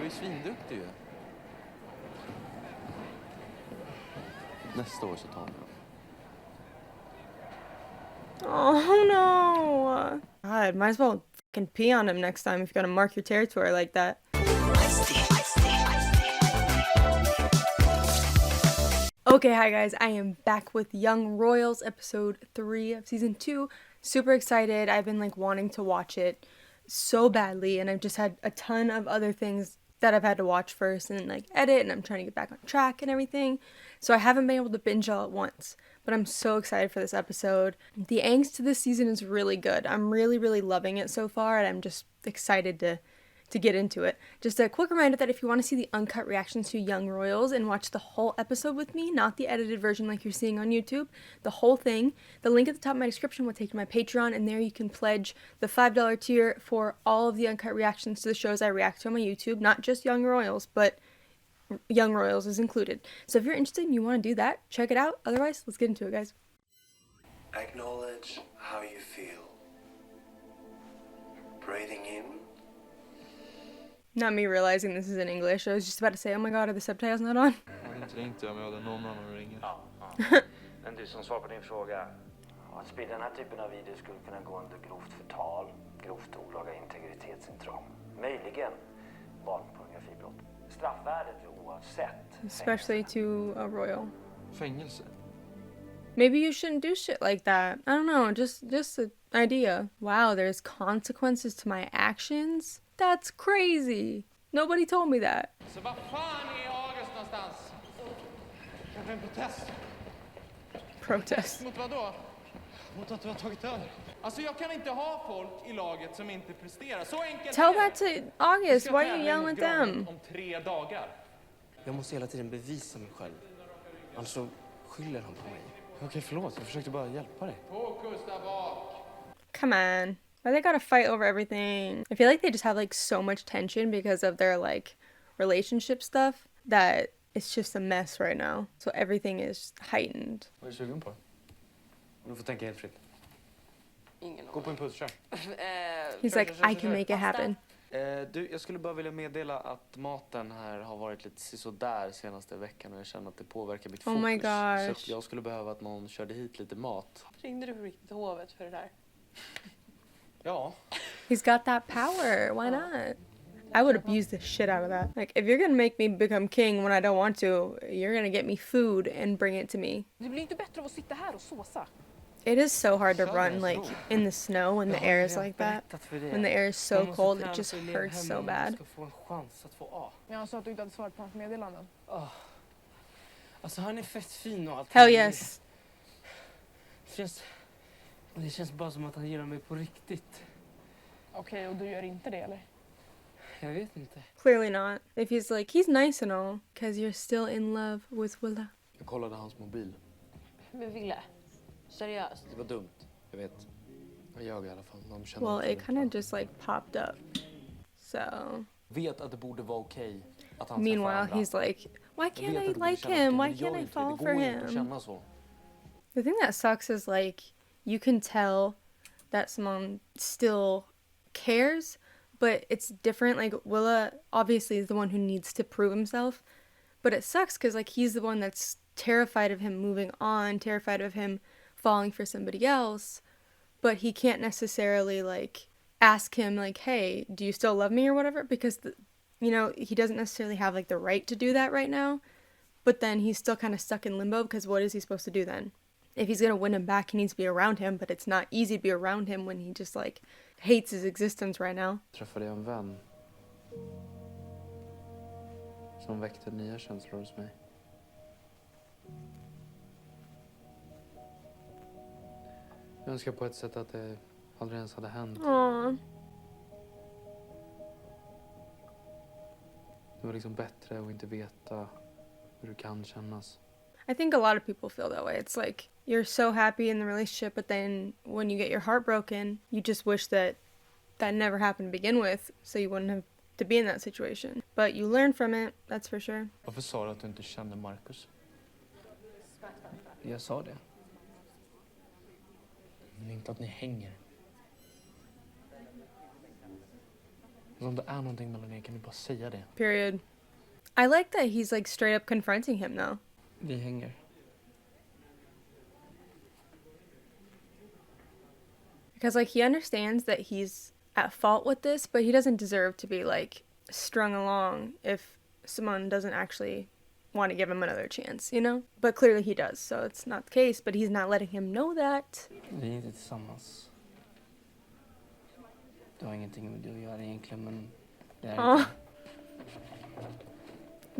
ju svinduktig ju. Nästa år så tar vi dem. Oh no! God, might as well fucking pee on him next time if you're gonna mark your territory like that. Okay, hi guys, I am back with Young Royals, episode 3 of season 2. Super excited. I've been like wanting to watch it so badly, and I've just had a ton of other things that I've had to watch first and like edit, and I'm trying to get back on track and everything. So I haven't been able to binge all at once, but I'm so excited for this episode. The angst to this season is really good. I'm really loving it so far, and I'm just excited to get into it. Just a quick reminder that if you want to see the uncut reactions to Young Royals and watch the whole episode with me, not the edited version like you're seeing on YouTube, the whole thing, the link at the top of my description will take you to my Patreon, and there you can pledge the $5 tier for all of the uncut reactions to the shows I react to on my YouTube, not just Young Royals, but Young Royals is included. So if you're interested and you want to do that, check it out. Otherwise, let's get into it, guys. Acknowledge how you feel. Breathing in. Not me realizing this is in English. I was just about to say, oh my god, are the subtitles not on? Men du, som svar på din fråga, att sprida den här typen av video skulle kunna gå under grovt förtal, grovt olaga integritetsintrång, möjligen barnpornografibrott. Straffvärdet oavsett. Especially to a royal. Fängelse. Maybe you shouldn't do shit like that. I don't know, just an idea. Wow, there's consequences to my actions? That's crazy. Nobody told me that. Så vad fan är August någonstans? Kanske en protest? Protest. Mot vad då? Mot att du har tagit över. Alltså jag kan inte ha folk i laget som inte presterar. Så enkelt. Tell that to August. Why are you yelling at them? Om 3 dagar. Jag måste hela tiden bevisa mig själv. Annars så skyller han på mig. Okej, förlåt. Jag försökte bara hjälpa dig. Fokus där bak. Come on. Why they gotta fight over everything? I feel like they just have like so much tension because of their like relationship stuff that it's just a mess right now. So everything is heightened. Vad är du sugen på? Du får tänka helt fritt. Ingen Gå på impuls, kör. He's like, I can make it happen. Du, jag skulle bara vilja meddela att maten här har varit lite sådär senaste veckan och jag känner att det påverkar mitt fokus. Oh my gosh. Så att jag skulle behöva att någon körde hit lite mat. Ringde du på riktigt hovet för det där? Ja. He's got that power. Why not? I would abuse the shit out of that. Like, if you're gonna make me become king when I don't want to, you're gonna get me food and bring it to me. Det blir inte bättre av att sitta här och såsa. It is so hard to run, like, in the snow when the air is like that. When the air is so cold, it just hurts so bad. Jag sa att du inte hade svarat på hans meddelanden. Alltså han är fett fin och allt. Hell yes. Det känns bara som att han gillar mig på riktigt. Okej, och du gör inte det, eller? Jag vet inte. Clearly not. If he's like, he's nice and all, because you're still in love with Willa. Jag kollade hans mobil. Men Ville, seriöst? Det var dumt. Jag vet. Jag i alla fall. De känner Well, it kind of just like popped up. So. Vet att det borde vara okej att han Meanwhile, he's like, why can't I like him? Why can't I fall for him? The thing that sucks is like, you can tell that someone still cares, but it's different. Like, Willa obviously is the one who needs to prove himself, but it sucks because like he's the one that's terrified of him moving on, terrified of him falling for somebody else, but he can't necessarily like ask him like, hey, do you still love me or whatever, because you know, he doesn't necessarily have like the right to do that right now, but then he's still kind of stuck in limbo because what is he supposed to do then? If he's gonna win him back, he needs to be around him, but it's not easy to be around him when he just like hates his existence right now. Träffade jag en vän som väckte nya känslor hos mig. Jag önskar på ett sätt att det aldrig ens hade hänt. Aww. Det var liksom bättre att inte veta hur det kan kännas. I think a lot of people feel that way. It's like you're so happy in the relationship, but then when you get your heart broken, you just wish that that never happened to begin with, so you wouldn't have to be in that situation. But you learn from it, that's for sure. Varför sa du att du inte känner Marcus? Jag sa det. Men inte att ni hänger. Om det är någonting mellan er kan ni bara säga det. Period. I like that he's like straight up confronting him though. Vi hänger. Because like he understands that he's at fault with this, but he doesn't deserve to be like strung along if someone doesn't actually want to give him another chance, you know? But clearly he does, so it's not the case, but he's not letting him know that. Vi är inte tillsammans. Det har ingenting med det att göra egentligen, men det är Oh. inte.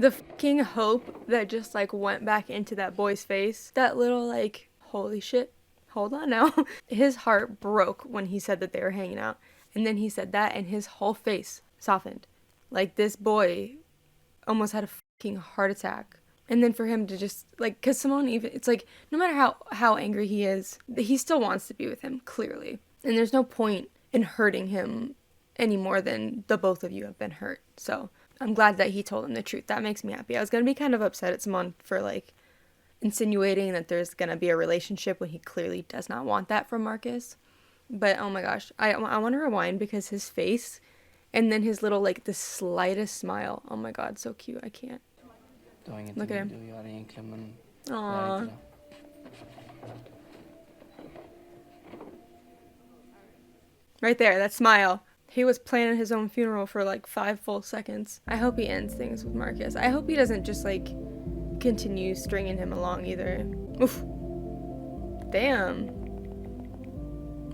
The fucking hope that just like went back into that boy's face. That little like, holy shit, hold on now. His heart broke when he said that they were hanging out. And then he said that and his whole face softened. Like this boy almost had a fucking heart attack. And then for him to just like, cause Simone even, it's like, no matter how angry he is, he still wants to be with him, clearly. And there's no point in hurting him any more than the both of you have been hurt. So I'm glad that he told him the truth. That makes me happy. I was going to be kind of upset at Simone for like insinuating that there's going to be a relationship when he clearly does not want that from Marcus. But oh my gosh, I want to rewind because his face and then his little like the slightest smile. Oh my god, so cute. I can't. Det har ingenting Look at med him. det att göra egentligen, men det Aww. är inte det. Right there, that smile. He was planning his own funeral for like 5 full seconds. I hope he ends things with Marcus. I hope he doesn't just like continue stringing him along either. Oof. Damn.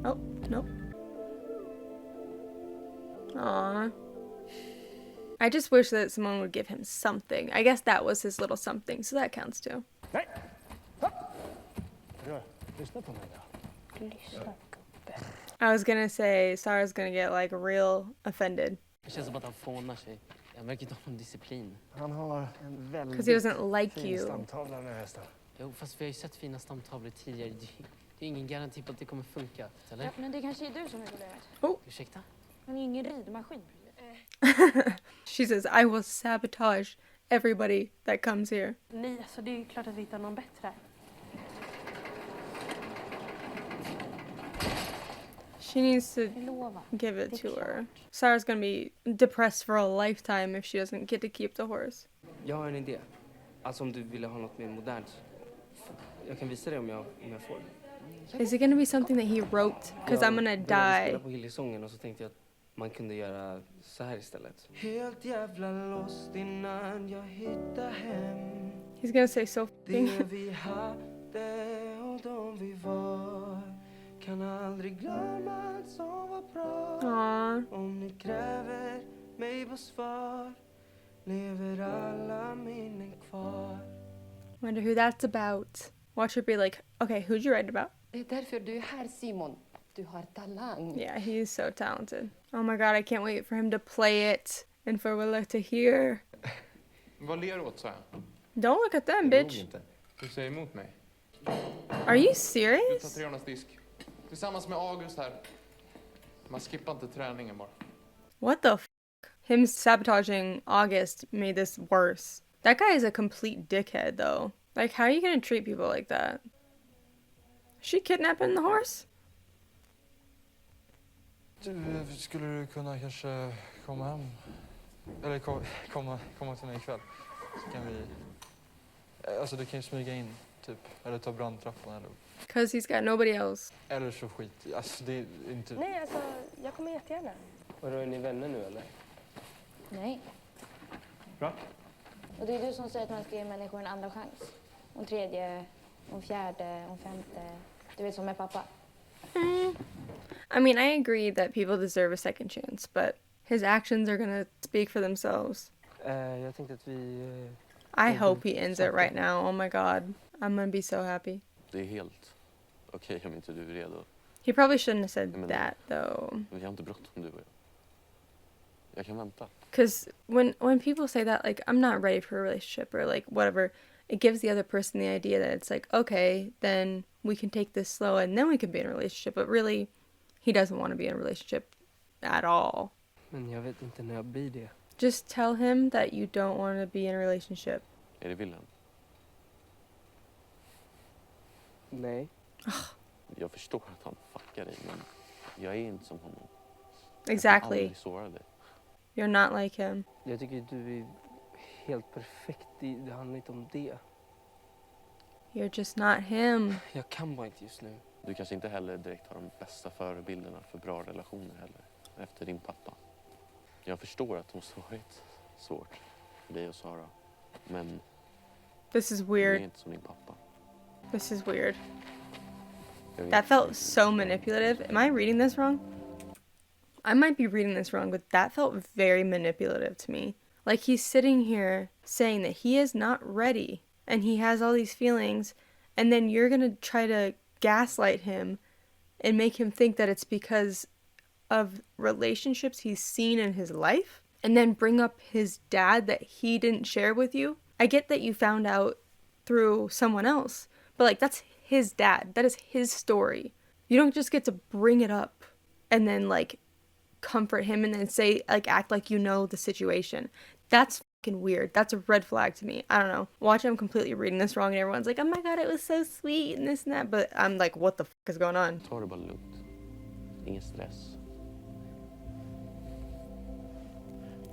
Oh, nope. Aw. I just wish that someone would give him something. I guess that was his little something, so that counts too. Nej! Lyssna på mig då. I was gonna say Sarah's gonna get like real offended Det känns som att han fånar sig. Han verkar inte ha någon disciplin. Han har en because he väldigt doesn't like fin you. stamtavla med hästen. Jo, fast vi har ju sett fina stamtavlor tidigare. Det är ingen garanti på att det kommer funka, eller? Ja, men det kanske är du som är problemet. Ursäkta? Han är ingen ridmaskin. She says, I will sabotage everybody that comes here. Nej, alltså det är ju klart att vi hittar någon bättre. She needs to Jag lovar. give it Det är to her. klart. Sarah's gonna be depressed for a lifetime if she doesn't get to keep the horse. Jag har en idé. Alltså om du ville ha något mer modernt. Jag kan visa dig om jag får. Is it gonna be something that he wrote? Because I'm gonna Jag började die. spela på Hillsången och så tänkte jag att man kunde göra så här istället. Helt jävla lost innan jag hittar hem. He's gonna say so Det fucking. vi hade och de vi var. Kan aldrig glömma allt som var bra. Aww. Om ni kräver mig på svar. Lever alla minnen kvar. Wonder who that's about. Watch her be like, okay, who'd you write about? Det är därför du är här, Simon. Du har talang. Yeah, he's so talented. Oh my god, I can't wait for him to play it and for Willa to hear. Vad ler åt, sa jag? Don't look at them, bitch. Du säger emot mig. Are you Du tar serious? 300 disk. Tillsammans med August här. Man skippar inte träningen bara. What the f? Him sabotaging August made this worse. That guy is a complete dickhead, though. Like, how are you gonna treat people like that? Is she kidnapping the horse? Du, skulle du kunna kanske komma hem? Eller komma till mig ikväll? Så kan vi... Alltså du kan ju smyga in, typ. Eller ta brandtrappan eller... Because he's got nobody else. Eller så skit. Alltså det är inte... Nej, alltså jag kommer jättegärna. Vadå, är ni vänner nu eller? Nej. Bra. Och det är du som säger att man ska ge människor en andra chans. Och en tredje, och en fjärde, och en femte. Du vet som med pappa. I mean, I agree that people deserve a second chance, but his actions are gonna speak for themselves. Jag tänkte att vi... I hope he ends it right now. Oh my god. I'm gonna be so happy. Det är helt okej om inte du är redo. He probably shouldn't have said Men- that, though. Vi har inte bråttom du och jag. Jag kan vänta. Because when people say that, like, I'm not ready for a relationship or, like, whatever, it gives the other person the idea that it's like, okay, then we can take this slow and then we can be in a relationship. But really, he doesn't want to be in a relationship at all. Men jag vet inte när jag blir det. Just tell him that you don't want to be in a relationship. Är det Wilhelm? Nej. Jag förstår att han fuckar dig, men jag är inte som honom. Jag Exactly. kommer aldrig såra dig. You're not like him. Jag tycker du är helt perfekt. Det handlar inte om det. You're just not him. Jag kan bara inte just nu. Du kanske inte heller direkt har de bästa förebilderna för bra relationer heller. Efter din pappa. Jag förstår att det måste ha varit svårt för dig och Sara. Men This is du är weird. inte som din pappa. This is weird. Jag vet That felt inte. so manipulative. Am I reading this wrong? I might be reading this wrong, but that felt very manipulative to me. Like he's sitting here saying that he is not ready and he has all these feelings, and then you're gonna try to gaslight him and make him think that it's because of relationships he's seen in his life, and then bring up his dad that he didn't share with you. I get that you found out through someone else, but like that's his dad. That is his story. You don't just get to bring it up and then like comfort him and then say like act like you know the situation. That's fucking weird. That's a red flag to me. I don't know. Watch, I'm completely reading this wrong and everyone's like, oh my god, it was so sweet and this and that, but I'm like, what the fuck is going on? Ta det bara lugnt. Ingen stress.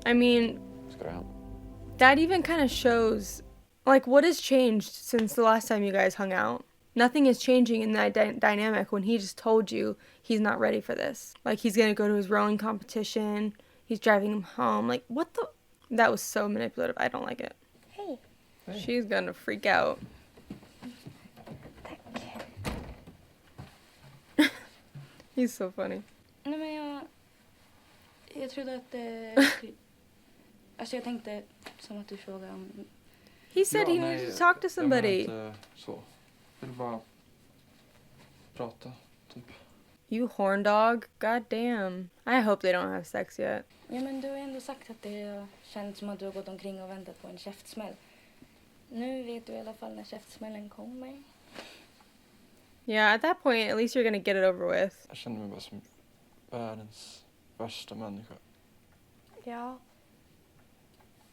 I mean, Ska du hem? that even kind of shows like what has changed since the last time you guys hung out. Nothing is changing in that dynamic when he just told you he's not ready for this. Like he's gonna go to his rowing competition, he's driving him home. Like what the? That was so manipulative. I don't like it. Hej. She's gonna freak out. He's so funny. Nej, men jag trodde att alltså jag tänkte som att du frågade om... He said he needed to talk to somebody. Jag menar inte så. Jag vill bara prata, typ. You horn dog. God damn. I hope they don't have sex yet. Ja, men du har ändå sagt att det känns som att du har gått omkring och väntat på en käftsmäll. Nu vet du i alla fall när käftsmällen kommer. Yeah, at that point, at least you're gonna get it over with. Jag känner mig bara som världens värsta människa. Ja.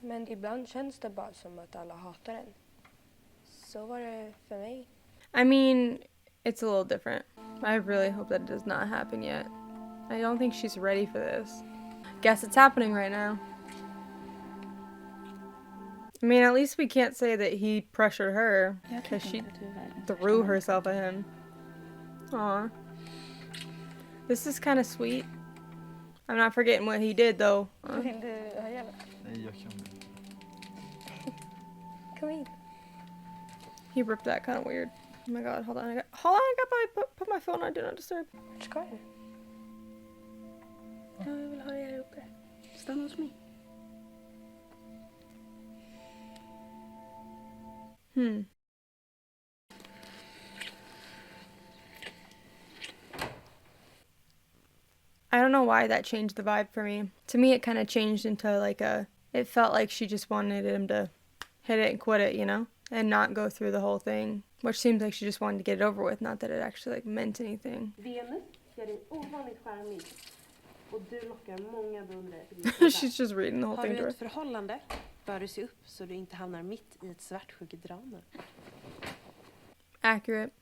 Men ibland känns det bara som att alla hatar en. Så var det för mig. I mean, it's a little different. I really hope that it does not happen yet. I don't think she's ready for this. Guess it's happening right now. I mean, at least we can't say that he pressured her because she threw herself at him. Aw. This is kind of sweet. I'm not forgetting what he did though. Vill du höja det? Nej, jag kan inte. Kom hit. He ripped that kind of weird. Oh my god, hold on. I got put my phone on Do Not Disturb. Vart ska du? Jag vill ha dig här uppe. Stanna hos mig. I don't know why that changed the vibe for me. To me, it kind of changed into like it felt like she just wanted him to hit it and quit it, you know? And not go through the whole thing. Which seems like she just wanted to get it over with, not that it actually like meant anything. Venus gör dig ovanligt charmig. Och du lockar många beundrare till din sida. She's just reading the whole Har thing du to her. ett förhållande bör du se upp så du inte hamnar mitt i ett svartsjukedrama. Accurate.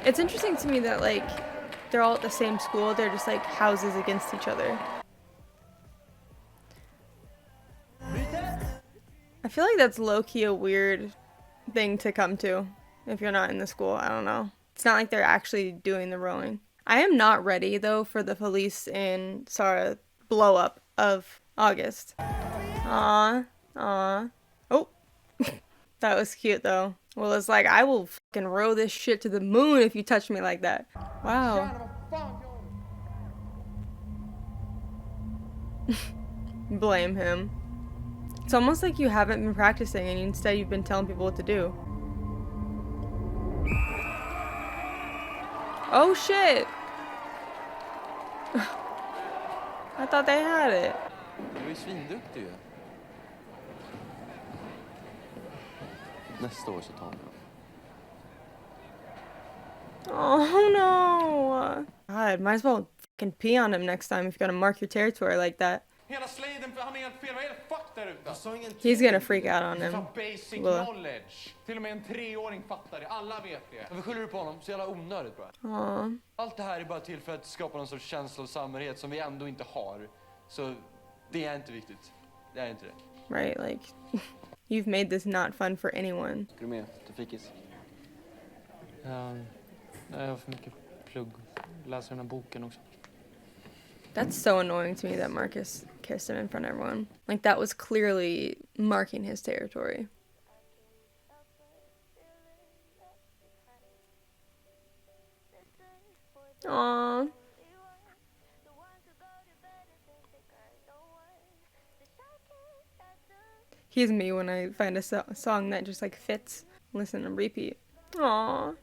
It's interesting to me that like they're all at the same school. They're just like houses against each other. I feel like that's low-key a weird thing to come to if you're not in the school. I don't know. It's not like they're actually doing the rowing. I am not ready though for the Felice and Sarah blow up of August. Aw. Oh. That was cute though. Well, it's like, I will fucking row this shit to the moon if you touch me like that. Wow. Blame him. It's almost like you haven't been practicing and instead you've been telling people what to do. Oh shit! I thought they had it. Du är svinduktig ju. Nästa år så tar vi dem. Oh no! God, might as well fucking pee on him next time if you're gonna mark your territory like that. Hela sliden, för han är helt fel. Vad är det fuck där ute? Jag sa ingenting. He's gonna freak out on him. Fan, basic Well. knowledge. Till och med en 3-åring fattar det. Alla vet det. Varför skyller du på honom? Så jävla onödigt bara. Aw. Allt det här är bara till för att skapa någon sorts känsla och samhörighet som vi ändå inte har. Så det är inte viktigt. Det är inte det. Right, like, you've made this not fun for anyone. Ska du med till fikis? Ja, jag har för mycket plugg. Läser den här boken också. That's so annoying to me that Marcus kissed him in front of everyone. Like, that was clearly marking his territory. Aww. He's me when I find a song that just like fits. Listen and repeat. Aww.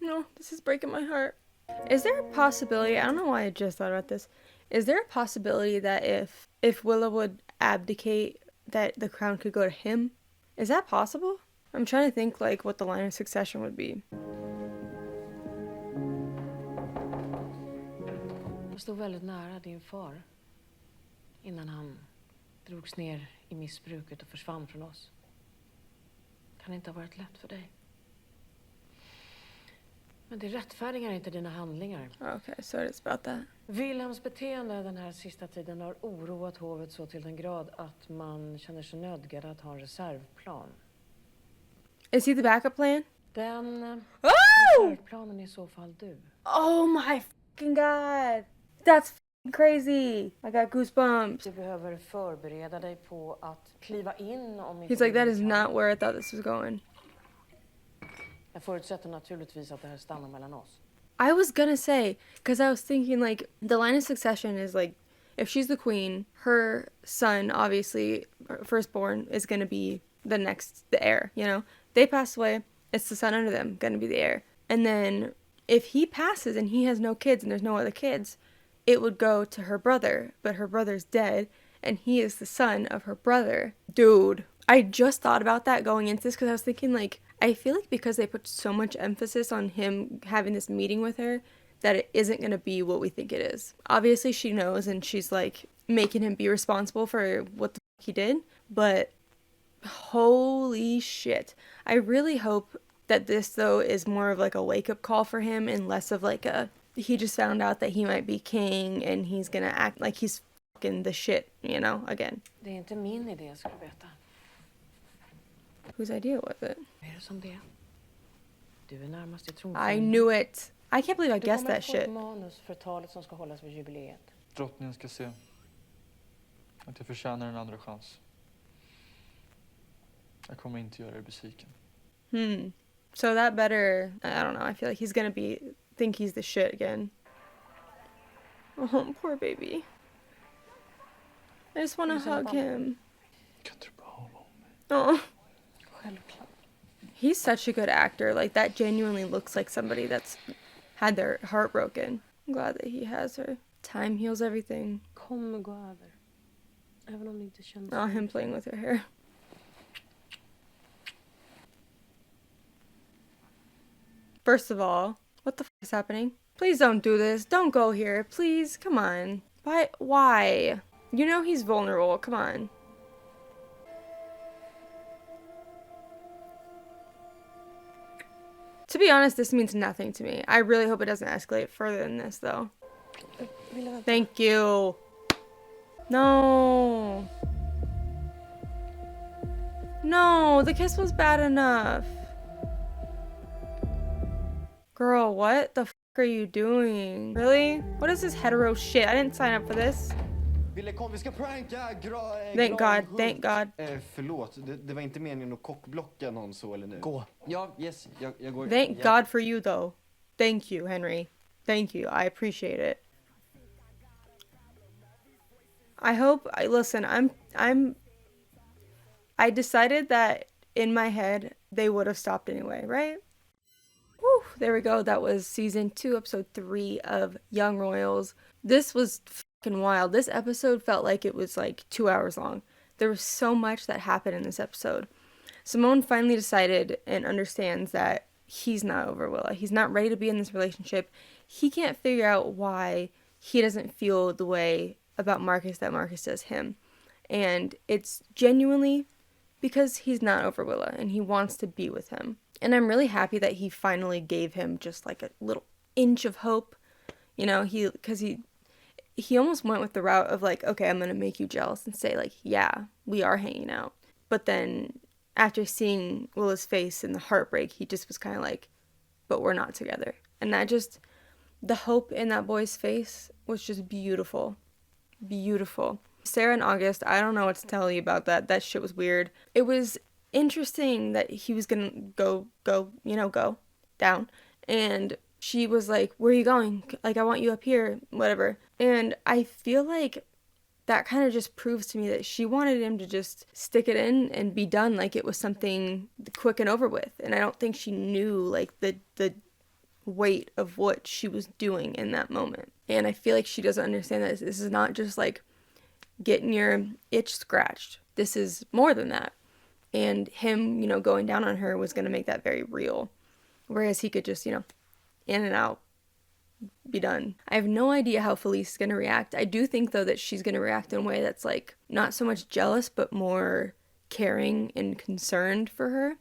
No, this is breaking my heart. Is there a possibility, I don't know why I just thought about this, is there a possibility that if Willow would abdicate, that the crown could go to him? Is that possible? I'm trying to think like what the line of succession would be. Jag stod väldigt nära din far innan han drogs ner i missbruket och försvann från oss. Kan inte ha varit lätt för dig. Men det rättfärdigar inte dina handlingar. Okay, so it's about that. Wilhelms beteende den här sista tiden har oroat hovet så till den grad att man känner sig nödgad att ha en reservplan. Is he the backup plan? Den Oh! reservplanen är i så fall du. Oh my fucking god! That's fucking crazy! I got goosebumps. Du behöver förbereda dig på att kliva in om He's like, that is not where I thought this was going. Jag förutsätter naturligtvis att det här stannar mellan oss. I was gonna say, because I was thinking like, the line of succession is like, if she's the queen, her son, obviously, firstborn, is gonna be the heir, you know? They pass away, it's the son under them, gonna be the heir. And then, if he passes and he has no kids and there's no other kids, it would go to her brother, but her brother's dead, and he is the son of her brother. Dude, I just thought about that going into this, because I was thinking like, I feel like because they put so much emphasis on him having this meeting with her, that it isn't going to be what we think it is. Obviously, she knows, and she's, like, making him be responsible for what the fuck he did, but holy shit. I really hope that this, though, is more of, like, a wake-up call for him, and less of, like, he just found out that he might be king, and he's going to act like he's fucking the shit, you know, again. Det är inte min idé, ska du veta. Whose idea was it? Är det som det? Du är närmast i tronföljden. I knew it. I can't believe I guessed that shit. Du kommer att få ett manus för talet som ska hållas vid jubileet. Drottningen ska se att jag förtjänar en andra chans. Jag kommer inte göra er besviken. So that better, I don't know, I feel like he's gonna think he's the shit again. Oh, poor baby. I just want to hug him. Kan du bara hålla om mig? Oh. Självklart. He's such a good actor. Like, that genuinely looks like somebody that's had their heart broken. I'm glad that he has her. Time heals everything. Kommer gå över. Även om det inte känns. Oh, him playing with her hair. First of all, what the f*** is happening? Please don't do this. Don't go here. Please, come on. Why? You know he's vulnerable. Come on. To be honest, this means nothing to me. I really hope it doesn't escalate further than this, though. Thank you. No. No, the kiss was bad enough. Girl, what the f*** are you doing? Really? What is this hetero shit? I didn't sign up for this. Vi ska pranka Thank God, thank God. Förlåt, det var inte meningen att kockblocka någon så eller nu. Gå. Ja, yes, jag går. Thank God for you, though. Thank you, Henry. Thank you. I appreciate it. I hope, listen, I decided that in my head, they would have stopped anyway, right? Woo, there we go. That was season 2, episode 3 of Young Royals. This was fucking wild. This episode felt like it was like 2 hours long. There was so much that happened in this episode. Simone finally decided and understands that he's not over Willa. He's not ready to be in this relationship. He can't figure out why he doesn't feel the way about Marcus that Marcus does him. And it's genuinely because he's not over Willa and he wants to be with him. And I'm really happy that he finally gave him just like a little inch of hope. You know, he almost went with the route of like, okay, I'm going to make you jealous and say like, yeah, we are hanging out. But then after seeing Willa's face in the heartbreak, he just was kind of like, but we're not together. And that just, the hope in that boy's face was just beautiful. Beautiful. Sarah and August, I don't know what to tell you about that. That shit was weird. It was interesting that he was gonna go down. And she was like, where are you going? Like, I want you up here, whatever. And I feel like that kind of just proves to me that she wanted him to just stick it in and be done like it was something quick and over with. And I don't think she knew, like, the weight of what she was doing in that moment. And I feel like she doesn't understand that this is not just, like, getting your itch scratched. This is more than that. And him, going down on her was going to make that very real. Whereas he could just, in and out, be done. I have no idea how Felice is going to react. I do think, though, that she's going to react in a way that's, like, not so much jealous, but more caring and concerned for her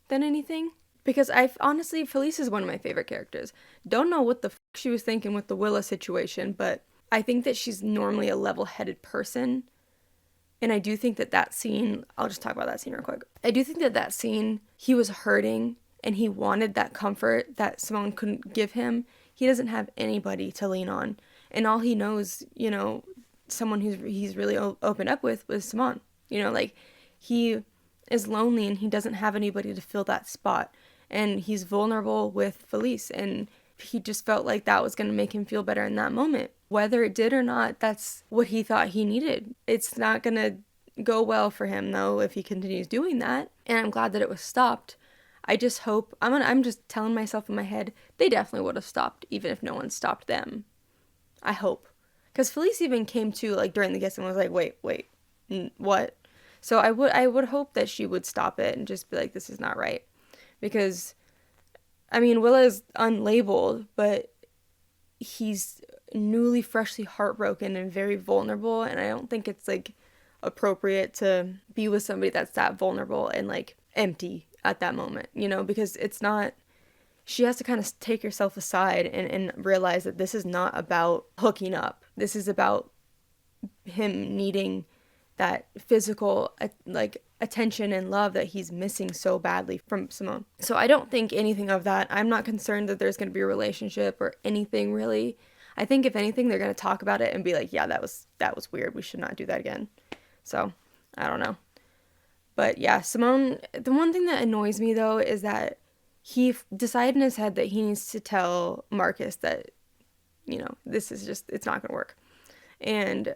than anything. Because honestly, Felice is one of my favorite characters. Don't know what the fuck she was thinking with the Willa situation, but I think that she's normally a level-headed person. And I do think that scene, I'll just talk about that scene real quick. I do think that scene, he was hurting and he wanted that comfort that Simone couldn't give him. He doesn't have anybody to lean on. And all he knows, someone he's really opened up with was Simone. Like, he is lonely and he doesn't have anybody to fill that spot. And he's vulnerable with Felice. And he just felt like that was going to make him feel better in that moment. Whether it did or not, that's what he thought he needed. It's not going to go well for him, though, if he continues doing that. And I'm glad that it was stopped. I just hope, I'm just telling myself in my head, they definitely would have stopped, even if no one stopped them. I hope. Because Felice even came to, like, during the kiss and was like, wait, what? So I would hope that she would stop it and just be like, this is not right. Because, Willa is unlabeled, but he's newly, freshly heartbroken and very vulnerable, and I don't think it's, like, appropriate to be with somebody that's that vulnerable and, like, empty at that moment, because it's not, she has to kind of take herself aside and realize that this is not about hooking up. This is about him needing that physical, like, attention and love that he's missing so badly from Simone. So I don't think anything of that. I'm not concerned that there's going to be a relationship or anything, really. I think if anything, they're going to talk about it and be like, yeah, that was weird. We should not do that again. So I don't know. But yeah, Simone, the one thing that annoys me, though, is that he decided in his head that he needs to tell Marcus that, this is just, it's not going to work. And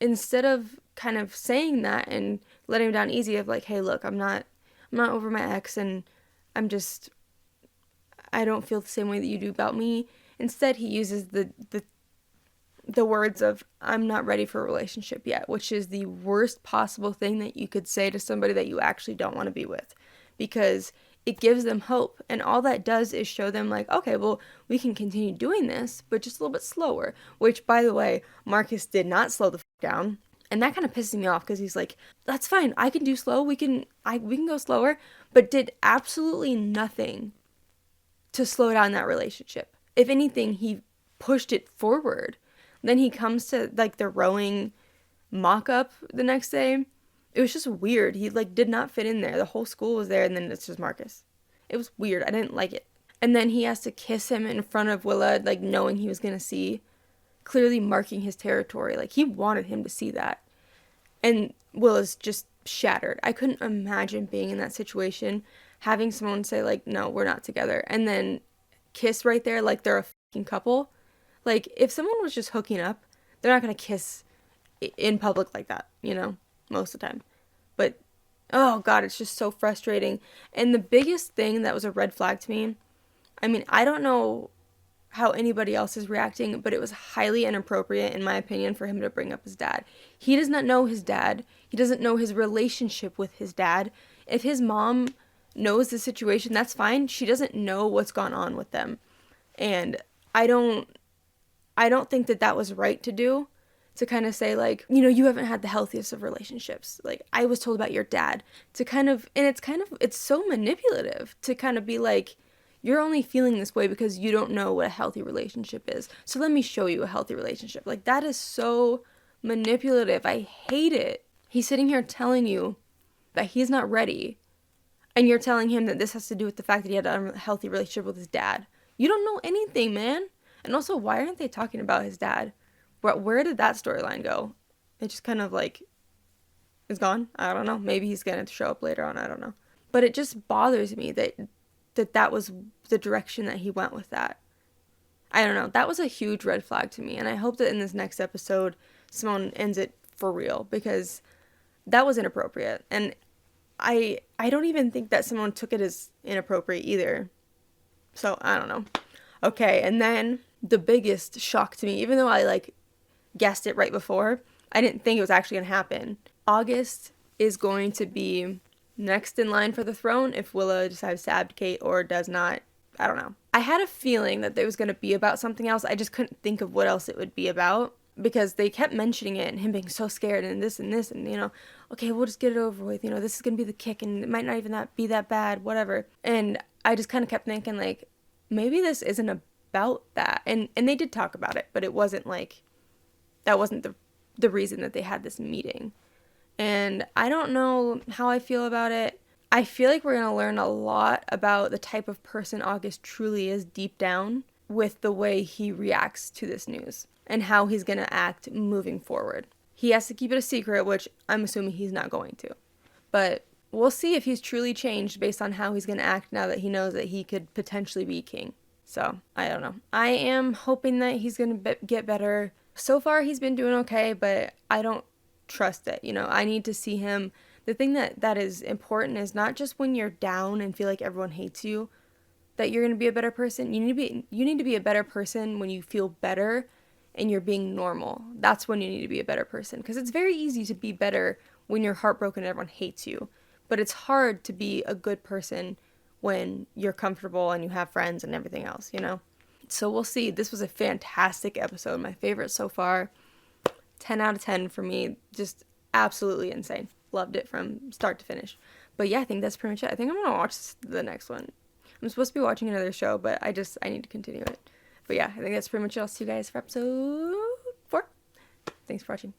instead of kind of saying that and letting him down easy of like, hey, look, I'm not over my ex and I don't feel the same way that you do about me. Instead, he uses the words of, I'm not ready for a relationship yet, which is the worst possible thing that you could say to somebody that you actually don't want to be with, because it gives them hope. And all that does is show them like, okay, well, we can continue doing this, but just a little bit slower, which, by the way, Marcus did not slow the down. And that kind of pisses me off because he's like, that's fine. I can do slow. We can go slower, but did absolutely nothing to slow down that relationship. If anything, he pushed it forward. Then he comes to, like, the rowing mock-up the next day. It was just weird. He, like, did not fit in there. The whole school was there, and then it's just Marcus. It was weird. I didn't like it. And then he has to kiss him in front of Willa, like, knowing he was going to see, clearly marking his territory. Like, he wanted him to see that. And Willa's just shattered. I couldn't imagine being in that situation, having someone say, like, no, we're not together, and then kiss right there like they're a fucking couple. Like, if someone was just hooking up, they're not going to kiss in public like that, most of the time. But, oh, God, it's just so frustrating. And the biggest thing that was a red flag to me, I don't know how anybody else is reacting, but it was highly inappropriate, in my opinion, for him to bring up his dad. He does not know his dad. He doesn't know his relationship with his dad. If his mom knows the situation, that's fine. She doesn't know what's gone on with them. And I don't think that that was right to do, to kind of say like, you know, you haven't had the healthiest of relationships. Like, I was told about your dad, to kind of, and it's so manipulative to kind of be like, you're only feeling this way because you don't know what a healthy relationship is. So let me show you a healthy relationship. Like, that is so manipulative. I hate it. He's sitting here telling you that he's not ready. And you're telling him that this has to do with the fact that he had an unhealthy relationship with his dad. You don't know anything, man. And also, why aren't they talking about his dad? Where did that storyline go? It just kind of like is gone. I don't know. Maybe he's going to show up later on. I don't know. But it just bothers me that was the direction that he went with that. I don't know. That was a huge red flag to me. And I hope that in this next episode, Simone ends it for real, because that was inappropriate. And I don't even think that Simone took it as inappropriate either. So, I don't know. Okay, and then the biggest shock to me, even though I like guessed it right before, I didn't think it was actually going to happen. August is going to be next in line for the throne if Willow decides to abdicate or does not. I don't know. I had a feeling that it was going to be about something else. I just couldn't think of what else it would be about, because they kept mentioning it and him being so scared and this and this and, you know, okay, we'll just get it over with. You know, this is going to be the kick and it might not even be that bad, whatever. And I just kind of kept thinking like, maybe this isn't about that. And they did talk about it, but it wasn't like, that wasn't the reason that they had this meeting. And I don't know how I feel about it. I feel like we're going to learn a lot about the type of person August truly is deep down with the way he reacts to this news and how he's going to act moving forward. He has to keep it a secret, which I'm assuming he's not going to. But we'll see if he's truly changed based on how he's going to act now that he knows that he could potentially be king. So, I don't know. I am hoping that he's going to get better. So far, he's been doing okay, but I don't trust it. You know, I need to see him. The thing that is important is not just when you're down and feel like everyone hates you, that you're going to be a better person. You need to be a better person when you feel better and you're being normal. That's when you need to be a better person. Because it's very easy to be better when you're heartbroken and everyone hates you. But it's hard to be a good person when you're comfortable and you have friends and everything else, you know? So we'll see. This was a fantastic episode. My favorite so far. 10 out of 10 for me. Just absolutely insane. Loved it from start to finish. But yeah, I think that's pretty much it. I think I'm going to watch the next one. I'm supposed to be watching another show, but I need to continue it. But yeah, I think that's pretty much it. I'll see you guys for episode 4. Thanks for watching.